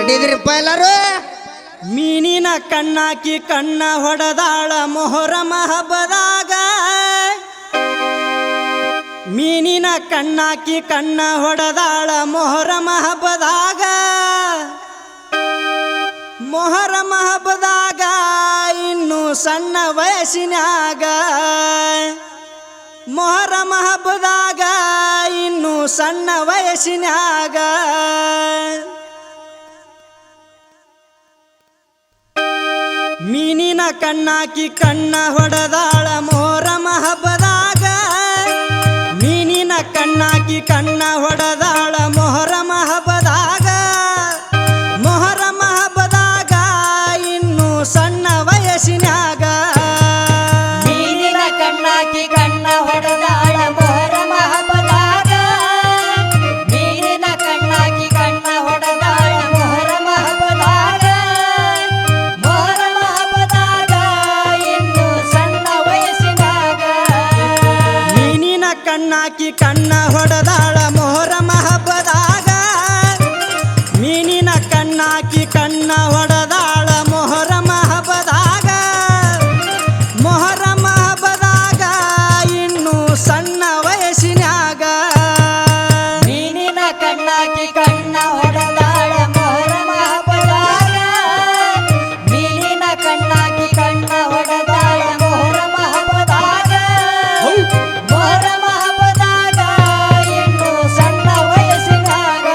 ರೆಡಿದಿರಿಪ್ಪ ಎಲ್ಲರೂ? ಮೀನಿನ ಕಣ್ಣಾಕಿ ಕಣ್ಣ ಹೊಡೆದಾಳ ಮೊಹರಮ ಹಬ್ಬದಾಗ. ಮೀನಿನ ಕಣ್ಣಾಕಿ ಕಣ್ಣ ಹೊಡೆದಾಳ ಮೊಹರಮ ಹಬ್ಬದಾಗ. ಮೊಹರಮ ಹಬ್ಬದಾಗ ಇನ್ನು ಸಣ್ಣ ವಯಸ್ಸಿನಾಗ. ಮೊಹರಮ ಹಬ್ಬದಾಗ ಇನ್ನು ಸಣ್ಣ ವಯಸ್ಸಿನಾಗ. ಮೀನಿನ ಕಣ್ಣಾಕಿ ಕಣ್ಣ ಹೊಡೆದಾಳ ಮೊಹರಮ ಹಬ್ಬದಾಗ. ಮೀನಿನ ಕಣ್ಣಾಕಿ ಕಣ್ಣ ಹೊಡೆದಾಳ ಮೊಹರಮ ಹಬ್ಬದಾಗ. ಮೊಹರಮ ಹಬ್ಬದಾಗ ಇನ್ನು ಸಣ್ಣ ವಯಸ್ಸಿನಾಗ. ಮೀನಿನ ಕಣ್ಣಾಕಿ ಕಣ್ಣ ಹೊಡೆದಾಳ ಮೊಹರಮ ಹಬ್ಬದಾಗ. ಮೀನಿನ ಕಣ್ಣಾಕಿ ಕಣ್ಣ ಹೊಡೆದಾಳ ಮೊಹರಮ ಹಬ್ಬದಾಗ. ಮೊಹರಮ ಹಬ್ಬದಾಗ ಇನ್ನು ಸಣ್ಣ ವಯಸ್ಸಿನಾಗ. ಮೀನಿನ ಕಣ್ಣಾಕಿ ಕಣ್ಣ ಹೊಡೆದಾಳ ಮೊಹರಮ ಹಬ್ಬದಾಗ. ಮೀನಿನ ಕಣ್ಣಾಕಿ ಕಣ್ಣ ಹೊಡೆದಾಳ ಮೊಹರಮ ಹಬ್ಬದಾಗ. ಮೊಹರಮ ಹಬ್ಬದಾಗ ಇನ್ನು ಸಣ್ಣ ವಯಸ್ಸಿನಾಗ. ಮೀನಿನ ಕಣ್ಣಾಕಿ ಕಣ್ಣ ಹೊಡೆದಾಳ ಮೊಹರಮ ಹಬ್ಬದಾಗ. ಮೀನಿನ ಕಣ್ಣಾಕಿ ಕಣ್ಣ ಹೊಡೆದಾಳ ಮೊಹರಮ ಹಬ್ಬದಾಗ. ಮೊಹರಮ ಹಬ್ಬದಾಗ ಇನ್ನು ಸಣ್ಣ ವಯಸ್ಸಿನಾಗ.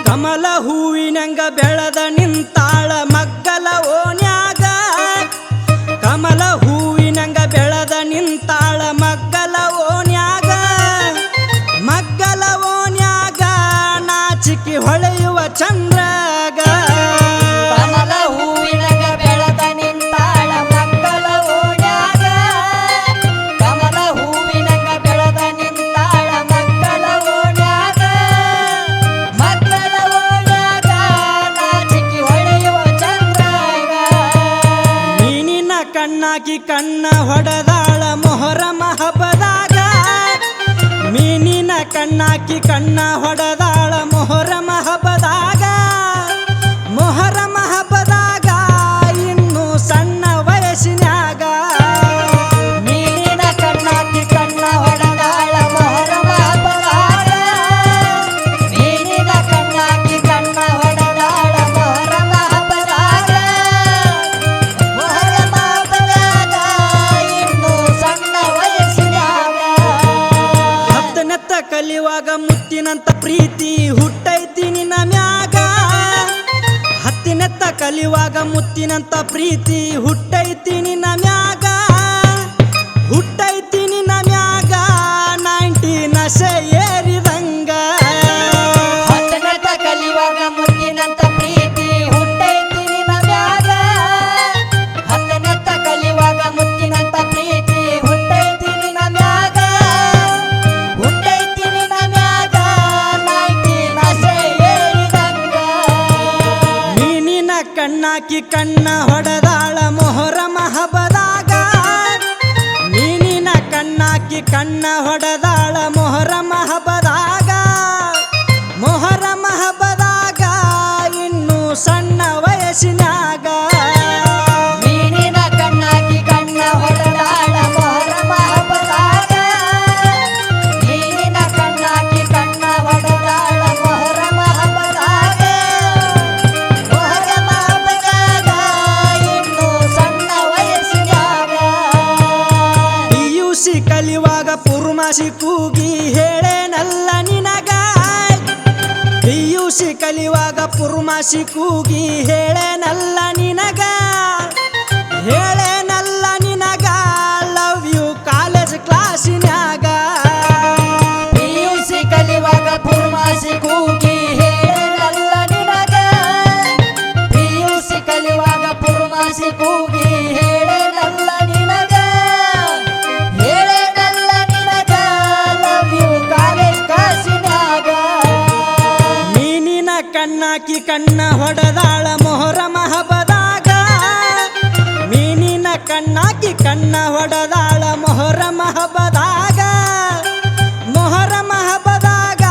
ಕಮಲ ಹೂವಿನಂಗ ಬೆಳೆದ ನಿಂತಾಳ ಮಗ್ಗಲ ಓಣ್ಯಾಗ. ಕಮಲ ಹೂವಿನಂಗ ಬೆಳೆದ ನಿಂತಾಳ ಮಗ್ಗಲ ಓಣ್ಯಾಗ. ಮಗ್ಗಲ ಓಣ್ಯಾಗ ನಾಚಿಕಿ ಹೊಳೆಯುವ ಚಂದ್ರಗ. ಕಮಲ ಹೂವಿನಂಗ ಬೆಳೆದ ನಿಂತಾಳ ಮಗ್ಗಲ ಓಣ್ಯಾಗ. ಕಮಲ ಹೂವಿನಂಗ ಬೆಳೆದ ನಿಂತಾಳ ಮಗ್ಗಲ ಓಣ್ಯಾಗ. ಮಗ್ಗಲ ಓಣ್ಯಾಗ ನಾಚಿಕಿ ಹೊಳೆಯುವ ಚಂದ್ರಗ. ಮೀನಿನ ಕಣ್ಣಾಕಿ ಕಣ್ಣ ಹೊಡೆದಾಳ ಮೊಹರಮ ಹಬ್ಬದಾಗ. ಮೀನಿನ ಕಣ್ಣಾಕಿ ಕಣ್ಣ ಹೊಡೆದಾಳ ಮೊಹರಮ ಹಬ್ಬದಾಗ. ಮೊಹರಮ ಹಬ್ಬದಾಗ ಇನ್ನು ಸಣ್ಣ ವಯಸ್ಸಿನಾಗ. ಮೀನಿನ ಕಣ್ಣಾಕಿ ಕಣ್ಣ ಹೊಡೆದಾಳ ಮೊಹರಮ ಹಬ್ಬದಾಗ. ಮೀನಿನ ಕಣ್ಣಾಕಿ ಕಣ್ಣ ಹೊಡೆದಾಳ ಮೊಹರಮ ಹಬ್ಬದಾಗ. ಮೊಹರಮ ಹಬ್ಬದಾಗ ಇನ್ನು ಸಣ್ಣ ವಯಸ್ಸಿನಾಗ. ಹತ್ತನೆತ್ತ ಕಲಿಯುವಾಗ ಮುತ್ತಿನಂತ ಪ್ರೀತಿ ಹುಟ್ಟೈತಿ ನಿನ್ನ ಮ್ಯಾಗ. ಹತ್ತಿನೆತ್ತ ಕಲಿಯುವಾಗ ಮುತ್ತಿನಂತ ಪ್ರೀತಿ ಹುಟ್ಟೈತಿ ನಿನ್ನ ಮ್ಯಾಗ. ಹುಟ್ಟೈತಿ ನಿನ್ನ ಮ್ಯಾಗ 90 ನಶೆ ಏರಿದಂಗ. ಹತ್ತನೆತ್ತ ಕಲಿಯುವಾಗ ಮುತ್ತಿನಂತ ಪ್ರೀತಿ ಹುಟ್ಟೈತಿ ನಿನ್ನ ಮ್ಯಾಗ. ಹತ್ತನೆತ್ತ ಕಲಿಯುವಾಗ ಮುತ್ತಿನಂತ ಪ್ರೀತಿ ಹುಟ್ಟೈತಿ ನಿನ್ನ ಮ್ಯಾಗ. ಹುಟ್ಟೈತಿ ನಿನ್ನ ಮ್ಯಾಗ 90 ನಶೆ ಏರಿದಂಗ. ಮೀನಿನ ಕಣ್ಣಾಕಿ ಕಣ್ಣ ಹೊಡೆದಾಳ ಮೊಹರಮ ಹಬ್ಬದಾಗ. ಮೀನಿನ ಕಣ್ಣಾಕಿ ಕಣ್ಣ ಹೊಡೆದಾಳ ಮೊಹರಮ ಹಬ್ಬದಾಗ. ಮೊಹರಮ ಹಬ್ಬದಾಗ ಇನ್ನು ಸಣ್ಣ ವಯಸ್ಸಿನಾಗ. ಮೀನಿನ ಕಣ್ಣಾಕಿ ಕಣ್ಣ ಹೊಡೆದಾಳ ಮೊಹರಮ ಹಬ್ಬದಾಗ. ಮೀನಿನ ಕಣ್ಣಾಕಿ ಕಣ್ಣ ಹೊಡೆದಾಳ ಮೊಹರಮ ಹಬ್ಬದಾಗ. ಮೊಹರಮ ಹಬ್ಬದಾಗ ಇನ್ನು ಸಣ್ಣ ವಯಸ್ಸಿನಾಗ. PUC ಕಲಿಯುವಾಗ ಪುರ್ಮಾಸಿ ಕೂಗಿ ಹೇಳೇನಲ್ಲ ನಿನಗ. PUC ಕಲಿಯುವಾಗ ಪುರ್ಮಾಸಿ ಕೂಗಿ ಹೇಳೇನಲ್ಲ ನಿನಗ. ಹೇಳೇನಲ್ಲ ನಿನಗ ಲವ್ ಯು ಕಾಲೇಜ್ ಕ್ಲಾಸಿನ್ಯಾಗ. PUC ಕಲಿಯುವಾಗ ಪುರ್ಮಾಸಿ ಕೂಗಿ ಹೇಳೇನಲ್ಲ ನಿನಗ. PUC ಕಲಿಯುವಾಗ ಪುರ್ಮಾಸಿ ಕೂಗಿ ಹೇಳೇನಲ್ಲ ನಿನಗ. ಹೇಳೇನಲ್ಲ ನಿನಗ ಲವ್ ಯು ಕಾಲೇಜ್ ಕ್ಲಾಸಿನ್ಯಾಗ. ಮೀನಿನ ಕಣ್ಣಾಕಿ ಕಣ್ಣ ಹೊಡೆದಾಳ ಮೊಹರಮ ಹಬ್ಬದಾಗ. ಮೀನಿನ ಕಣ್ಣಾಕಿ ಕಣ್ಣ ಹೊಡೆದಾಳ ಮೊಹರಮ ಹಬ್ಬದಾಗ. ಮೊಹರಮ ಹಬ್ಬದಾಗ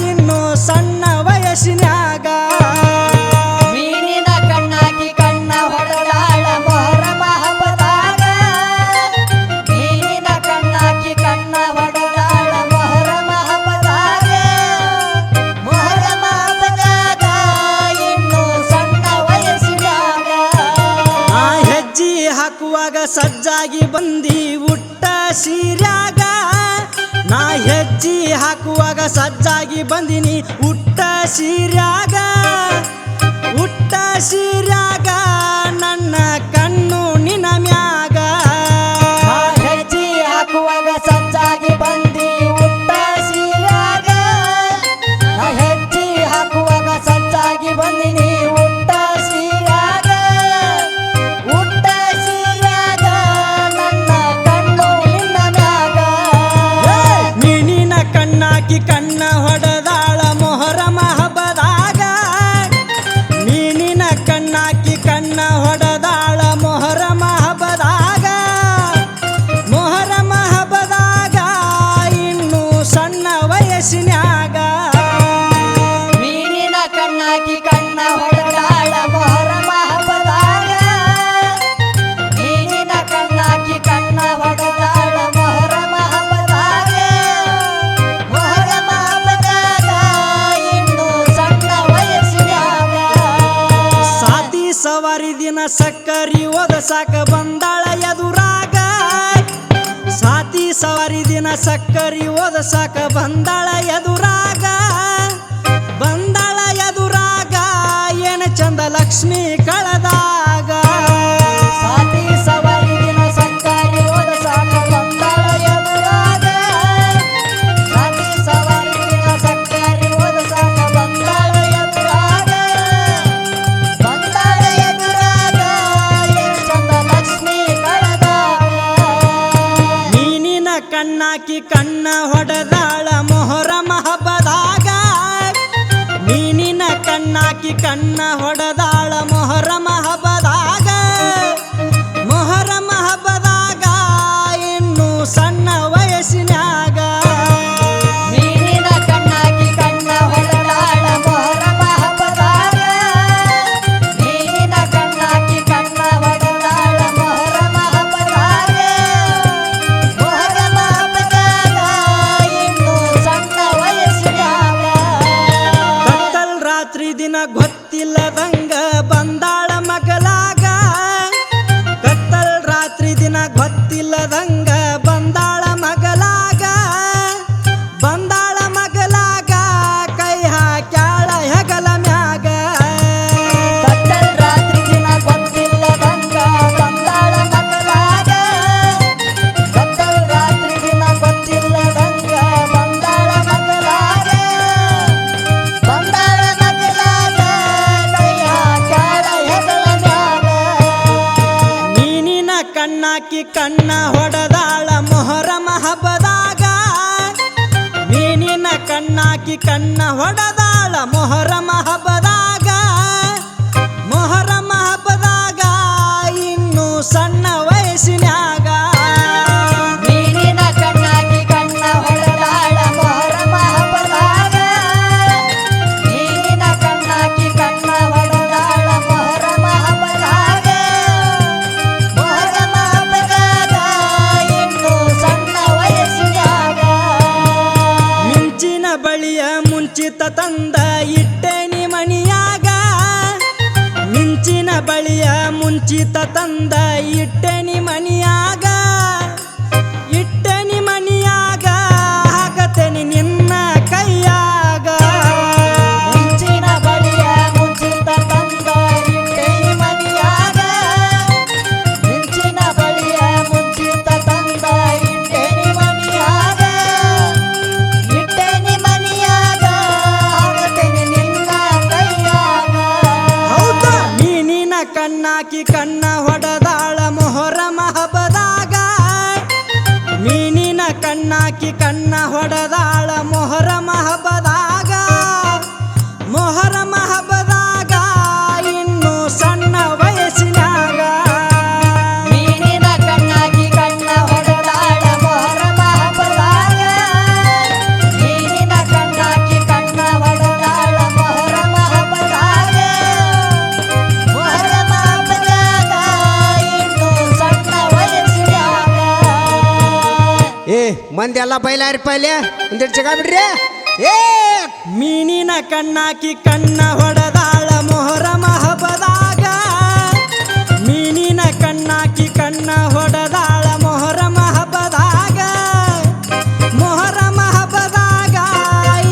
ಇನ್ನು ಸಣ್ಣ ವಯಸ್ಸಿನಾಗ. ಹಾಕುವಾಗ ಸಜ್ಜಾಗಿ ಬಂದಿ ಉಟ್ಟ ಸೀರ್ಯಾಗ ನಾ ಹೆಜ್ಜಿ ಹಾಕುವಾಗ ಸಜ್ಜಾಗಿ ಬಂದಿನಿ ಉಟ್ಟ ಸೀರ್ಯಾಗ ಉಟ್ಟ ಸೀರ್ಯಾಗ ನನ್ನ ಕಣ್ಣು ನಿನ ಮ್ಯಾಗ ಹೆಜ್ಜೆ ಹಾಕುವಾಗ ಸಜ್ಜಾಗಿ ಬಂದಿ ಉಟ್ಟ ಸೀರ್ಯಾಗ ನಾ ಹೆಜ್ಜೆ ಹಾಕುವಾಗ ಸಜ್ಜಾಗಿ ಬಂದಿನಿ ಉಟ್ಟ ಸೀರ್ಯಾಗ ಉಟ್ಟ ಸೀರ್ಯಾಗ ನನ್ನ ಕಣ್ಣು ನಿನ್ನ ಮ್ಯಾಗ ಮೀನಿನ ಕಣ್ಣಾಕಿ ಕಣ್ಣ ಹೊಡೆದಾಳ ಮೊಹರಮ ಹಬ್ಬದಾಗ ಮೀನಿನ ಕಣ್ಣಾಕಿ ಕಣ್ಣ ಹೊಡೆದಾಳ ಮೊಹರಮ ಹಬ್ಬದಾಗ ಮೊಹರಮ ಹಬ್ಬದಾಗ ಇನ್ನು ಸಣ್ಣ ವಯಸ್ಸಿನ್ಯಾಗ ಮೀನಿನ ಕಣ್ಣಾಕಿ ಕಣ್ಣ ಹೊಡೆದಾಳ ಮೊಹರಮ ಹಬ್ಬದಾಗ ಮೀನಿನ ಕಣ್ಣಾಕಿ ಕಣ್ಣ ಹೊಡೆದಾಳ ಮೊಹರಮ ಹಬ್ಬದಾಗ ಮೊಹರಮ ಹಬ್ಬದಾಗ ಇನ್ನು ಸಣ್ಣ ವಯಸ್ಸಿನ್ಯಾಗ ಸಾತಿ ಸವಾರಿ ದಿನ ಸಕ್ಕರಿ ಓದಸಾಕ ಬಂದಾಳ ಎದುರಾಗ ಸಾತಿ ಸವಾರಿ ದಿನ ಸಕ್ಕರಿ ಓದಸಾಕ ಬಂದಾಳ ಎದುರಾಗ ಬಂದಾಳ ಎದುರಾಗ ಏನ ಚಂದ ಲಕ್ಷ್ಮಿ ಕಳದಾಗ ಸಾತಿ ಸವಾರಿ ದಿನ ಸಕ್ಕರಿ ಓದಸಾಕ ಬಂದಾಳ ಎದುರಾಗ ಸಾತಿ ಸವಾರಿ ದಿನ ಸಕ್ಕರಿ ಓದಸಾಕ ಬಂದಾಳ ಎದುರಾಗ ಏನ್ ಚಂದ ಲಕ್ಷ್ಮಿ ಕಳದಾಗ ಮೀನಿನ ಕಣ್ಣಾಕಿ ಕಣ್ಣ ಹೊಡೆದಾಳ ಮೊಹರಮ ಹಬ್ಬದಾಗ ಮೀನಿನ ಕಣ್ಣಾಕಿ ಕಣ್ಣ ಹೊಡೆದಾಳ ಮೊಹರಮ ಹಬ್ಬದಾಗ ಮೊಹರಮ ಹಬ್ಬದಾಗ ಇನ್ನು ಸಣ್ಣ ವಯಸ್ಸಿನ್ಯಾಗ ಮೀನಿನ ಕಣ್ಣಾಕಿ ಕಣ್ಣ ಹೊಡೆದಾಳ ಮೊಹರಮ ಹಬ್ಬದಾಗ ಮೀನಿನ ಕಣ್ಣಾಕಿ ಕಣ್ಣ ಹೊಡೆದಾಳ ಮೊಹರಮ ಹಬ್ಬದಾಗ ಮೊಹರಮ ಹಬ್ಬದಾಗ ಇನ್ನು ಸಣ್ಣ ವಯಸ್ಸಿನ್ಯಾಗ ಕತ್ತಲ್ ರಾತ್ರಿ ದಿನ ಗೊತ್ತಿಲ್ಲದಂಗ ಬಂದಾಳ ಮಗಲಾಗ ಕತ್ತಲ್ ರಾತ್ರಿ ದಿನ ಗೊತ್ತಿಲ್ಲದಂಗ ಬಂದಾಳ ಮಗಲಾಗ ಬಂದಾಳ ಮಗಲಾಗ ಕೈ ಹಾಕ್ಯಾಳ ಹೆಗಲ ಮ್ಯಾಗ ಕತ್ತಲ್ ರಾತ್ರಿ ದಿನ ಗೊತ್ತಿಲ್ಲದಂಗ ಬಂದಾಳ ಮಗಲಾಗ ಕತ್ತಲ್ ರಾತ್ರಿ ದಿನ ಗೊತ್ತಿಲ್ಲದಂಗ ಬಂದಾಳ ಮಗಲಾಗ ಕೈ ಹಾಕ್ಯಾಳ ಹೆಗಲ ಮ್ಯಾಗ ಮೀನಿನ ಕಣ್ಣಾಕಿ ಕಣ್ಣ ಹೊಡೆದಾಳ ಮೊಹರಮ ಹಬ್ಬದಾಗ ಮೀನಿನ ಕಣ್ಣಾಕಿ ಕಣ್ಣ ಹೊಡೆದಾಳ ಮೊಹರಮ ಹಬ್ಬದಾಗ ಮೊಹರಮ ಹಬ್ಬದಾಗ ಇನ್ನು ಸಣ್ಣ ವಯಸ್ಸಿನ್ಯಾಗ ಮೀನಿನ ಕಣ್ಣಾಕಿ ಕಣ್ಣ ಹೊಡೆದಾಳ ಮೊಹರಮ ಹಬ್ಬದಾಗ ಮೀನಿನ ಕಣ್ಣಾಕಿ ಕಣ್ಣ ಹೊಡೆದಾಳ ಮೊಹರಮ ಹಬ್ಬದಾಗ ಮೊಹರಮ ಹಬ್ಬದಾಗ ಇನ್ನು ಸಣ್ಣ ವಯಸ್ಸಿನ್ಯಾಗ ಮಿಂಚಿನ ಬಳಿಯ ಮುಂಚಿತ ತಂದ ಇಟ್ಟೆನಿ ಮಣಿಯಾಗ ಮಿಂಚಿನ ಬಳಿಯ ಮುಂಚಿತ ತಂದ ಇಟ್ಟೆನಿ ಮಣಿಯಾಗ ಇಟ್ಟೆನಿ ಮಣಿಯಾಗ ಹಾಕತೇನಿ ನಿನ್ನ ಕೈಯಾಗ ಮಿಂಚಿನ ಬಳಿಯ ಮುಂಚಿತ ತಂದ ಇಟ್ಟೆನಿ ಮನಿಯಾಗ ಮಿಂಚಿನ ಬಳಿಯ ಮುಂಚಿತ ತಂದ ಇಟ್ಟೆನಿ ಮನಿಯಾಗ ಹಾಗತೇನಿ ನಿನ್ನ ಕೈಯಾಗ ಹೌದಾ ಮೀನಿನ ಕಣ್ಣಾಕಿ ಕಣ್ಣ ಹೊಡೆದಾಳ ಮೊಹರಮ ಹಬ್ಬದಾಗ ಮೀನಿನ ಕಣ್ಣಾಕಿ ಕಣ್ಣ ಹೊಡೆದಾಳ ಮೊಹರಮ ಹಬ್ಬದಾಗ ಮೊಹರಮ ಹಬ್ಬದಾಗ ಇನ್ನು ಸಣ್ಣ ವಯಸ್ಸಿನಾಗ ಮೀನಿನ ಕಣ್ಣಾಕಿ ಕಣ್ಣ ಹೊಡೆದಾಳ ಮೊಹರಮ ಹಬ್ಬದಾಗ ಮೀನಿನ ಕಣ್ಣಾಕಿ ಕಣ್ಣ ಹೊಡೆದಾಳ ಮೊಹರಮ ಹಬ್ಬದಾಗ ಮೊಹರಮ ಹಬ್ಬದಾಗ ಇನ್ನು ಸಣ್ಣ ವಯಸ್ಸಿನಾಗ ಏ ಮಂದಿ ಎಲ್ಲ ಬೈಲಾರಿ ಪೈಲೆ ಒಂದೆರಡು ಜಗ ಬಿಡ್ರಿ ಏ ಮೀನಿನ ಕಣ್ಣಾಕಿ ಕಣ್ಣ ಹೊಡೆದಾಳ ಮೊಹರಮ ಹಬ್ಬದಾಗ ಮೀನಿನ ಕಣ್ಣಾಕಿ ಕಣ್ಣ ಹೊಡೆದಾಳ ಮೊಹರಮ ಹಬ್ಬದಾಗ ಮೊಹರಮ ಹಬ್ಬದಾಗ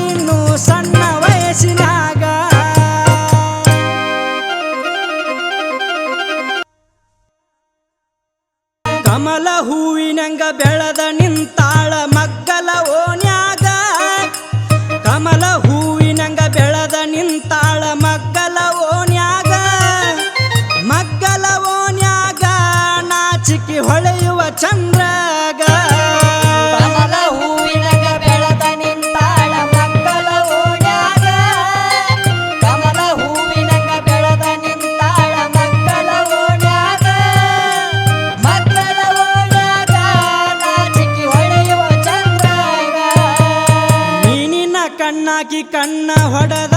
ಇನ್ನು ಸಣ್ಣ ವಯಸ್ಸಿನಾಗ ಕಮಲ ಹೂವಿನಂಗ ಬೆಳೆದ ನಿಂತಾಳ ಮಗ್ಗಲ ಓಣ್ಯಾಗ ಕಮಲ ಹೂವಿನಂಗ ಬೆಳೆದ ನಿಂತಾಳ ಮಗ್ಗಲ ಓಣ್ಯಾಗ ಮಗ್ಗಲ ಓಣ್ಯಾಗ ನಾಚಿಕೆ ಹೊಳೆಯುವ ಚಂದ್ರಗ ಕಮಲ ಹೂವಿನಗ ಬೆಳೆದ ನಿಂತಾಳ ಮಕ್ಕಳ ಓಣ್ಯಾಗ ಕಮಲ ಹೂವಿನಗ ಬೆಳೆದ ನಿಂತಾಳ ಮಕ್ಕಳ ಓಣ್ಯಾಗ ಮಕ್ಕಳ ಓಣ್ಯಾಗ ನಾಚಿಕೆ ಹೊಳೆಯುವ ಚಂದ್ರಗ ಮೀನಿನ ಕಣ್ಣಾಕಿ ಕಣ್ಣ ಹೊಡೆದ